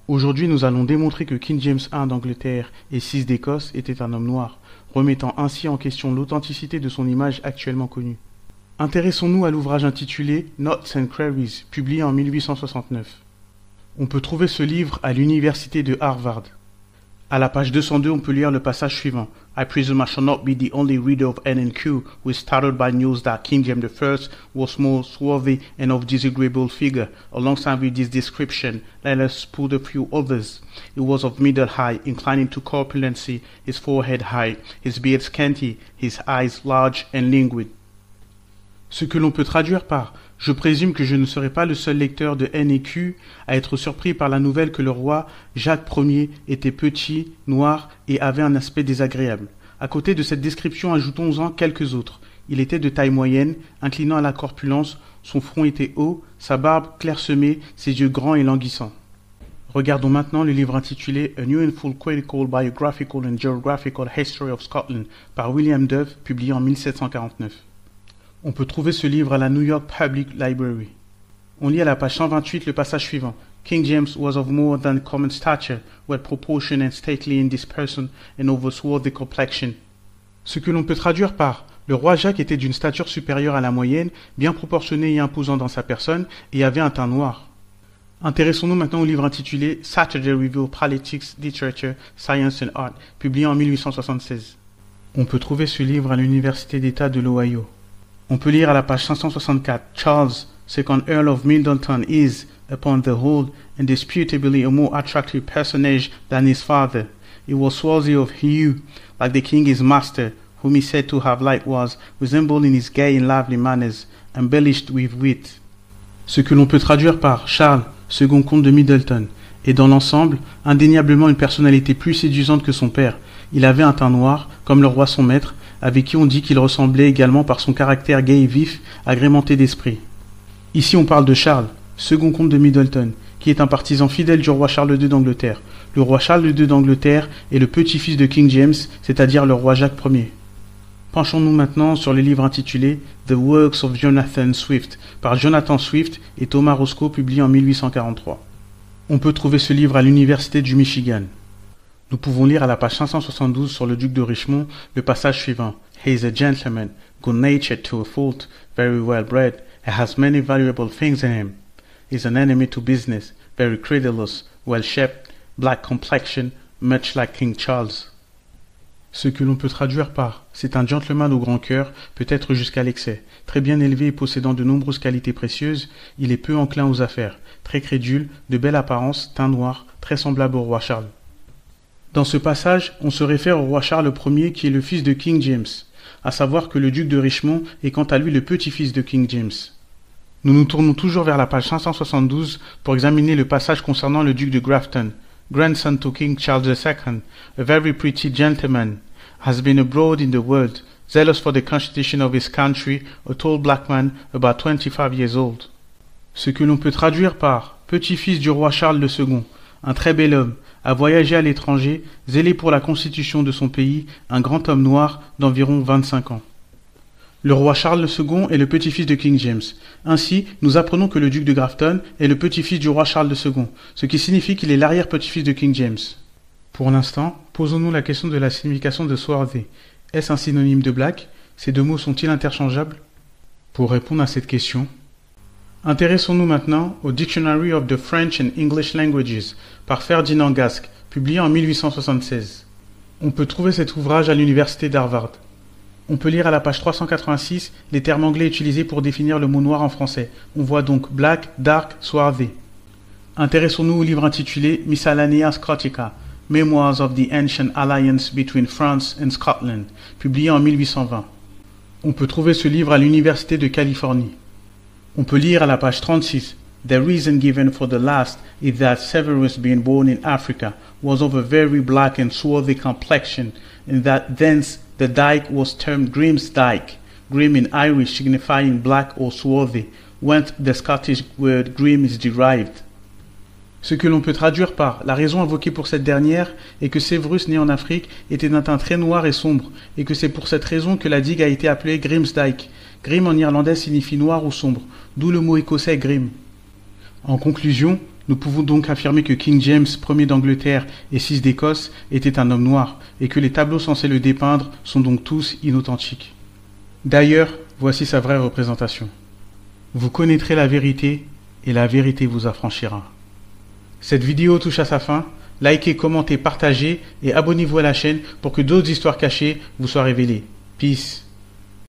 Aujourd'hui, nous allons démontrer que King James I d'Angleterre et VI d'Écosse était un homme noir, remettant ainsi en question l'authenticité de son image actuellement connue. Intéressons-nous à l'ouvrage intitulé Notes and Queries, publié en 1869. On peut trouver ce livre à l'université de Harvard. À la page 202, on peut lire le passage suivant. I presume I shall not be the only reader of N&Q who is startled by news that King James I was more swarthy and of disagreeable figure. Alongside with this description, let us put a few others. He was of middle height, inclining to corpulency, his forehead high, his beard scanty, his eyes large and languid. Ce que l'on peut traduire par « Je présume que je ne serai pas le seul lecteur de N&Q à être surpris par la nouvelle que le roi Jacques Ier était petit, noir et avait un aspect désagréable. À côté de cette description, ajoutons-en quelques autres. Il était de taille moyenne, inclinant à la corpulence, son front était haut, sa barbe clairsemée, ses yeux grands et languissants. » Regardons maintenant le livre intitulé A New and Full Critical Biographical and Geographical History of Scotland par William Dove, publié en 1749. On peut trouver ce livre à la New York Public Library. On lit à la page 128 le passage suivant. King James was of more than common stature, well proportioned and stately in this person, and of a swarthy complexion. Ce que l'on peut traduire par le roi Jacques était d'une stature supérieure à la moyenne, bien proportionné et imposant dans sa personne, et avait un teint noir. Intéressons-nous maintenant au livre intitulé Saturday Review of Politics, Literature, Science and Art, publié en 1876. On peut trouver ce livre à l'Université d'État de l'Ohio. On peut lire à la page 564, Charles, second Earl of Middleton, is, upon the whole, indisputably a more attractive personage than his father. He was swarthy of hue, like the king his master, whom he said to have likewise resembled in his gay and lively manners, embellished with wit. Ce que l'on peut traduire par Charles, second comte de Middleton, est dans l'ensemble indéniablement une personnalité plus séduisante que son père. Il avait un teint noir, comme le roi son maître, avec qui on dit qu'il ressemblait également par son caractère gai et vif, agrémenté d'esprit. Ici on parle de Charles, second comte de Middleton, qui est un partisan fidèle du roi Charles II d'Angleterre. Le roi Charles II d'Angleterre est le petit-fils de King James, c'est-à-dire le roi Jacques Ier. Penchons-nous maintenant sur le livre intitulé The Works of Jonathan Swift, par Jonathan Swift et Thomas Roscoe, publié en 1843. On peut trouver ce livre à l'université du Michigan. Nous pouvons lire à la page 572 sur le duc de Richmond le passage suivant. He is a gentleman, good-natured to a fault, very well bred, and has many valuable things in him. He is an enemy to business, very credulous, well-shaped, black complexion, much like King Charles. Ce que l'on peut traduire par « C'est un gentleman au grand cœur, peut-être jusqu'à l'excès. Très bien élevé et possédant de nombreuses qualités précieuses, il est peu enclin aux affaires, très crédule, de belle apparence, teint noir, très semblable au roi Charles. » Dans ce passage, on se réfère au roi Charles Ier qui est le fils de King James, à savoir que le duc de Richmond est quant à lui le petit-fils de King James. Nous nous tournons toujours vers la page 572 pour examiner le passage concernant le duc de Grafton, grandson to King Charles II, a very pretty gentleman, has been abroad in the world, zealous for the constitution of his country, a tall black man about 25 years old. Ce que l'on peut traduire par petit-fils du roi Charles II, un très bel homme, a voyagé à l'étranger, zélé pour la constitution de son pays, un grand homme noir d'environ 25 ans. Le roi Charles II est le petit-fils de King James. Ainsi, nous apprenons que le duc de Grafton est le petit-fils du roi Charles II, ce qui signifie qu'il est l'arrière-petit-fils de King James. Pour l'instant, posons-nous la question de la signification de swarthy. Est-ce un synonyme de black? Ces deux mots sont-ils interchangeables? Pour répondre à cette question, intéressons-nous maintenant au Dictionary of the French and English Languages par Ferdinand Gasque, publié en 1876. On peut trouver cet ouvrage à l'université d'Harvard. On peut lire à la page 386 les termes anglais utilisés pour définir le mot noir en français. On voit donc black, dark, swarthy. Intéressons-nous au livre intitulé Miscellanea Scotica, Memoirs of the Ancient Alliance Between France and Scotland, publié en 1820. On peut trouver ce livre à l'université de Californie. On peut lire à la page 36. The reason given for the last is that Severus, being born in Africa, was of a very black and swarthy complexion, and that thence the dyke was termed Grim's Dyke, grim in Irish signifying black or swarthy, whence the Scottish word grim is derived. Ce que l'on peut traduire par la raison invoquée pour cette dernière est que Severus, né en Afrique, était d'un teint très noir et sombre, et que c'est pour cette raison que la digue a été appelée Grim's Dyke. Grim en irlandais signifie noir ou sombre, d'où le mot écossais grim. En conclusion, Nous pouvons donc affirmer que King James Ier d'Angleterre et VI d'Écosse était un homme noir, et que les tableaux censés le dépeindre sont donc tous inauthentiques. D'ailleurs, voici sa vraie représentation. Vous connaîtrez la vérité, et la vérité vous affranchira. Cette vidéo touche à sa fin. Likez, commentez, partagez et abonnez-vous à la chaîne pour que d'autres histoires cachées vous soient révélées. Peace.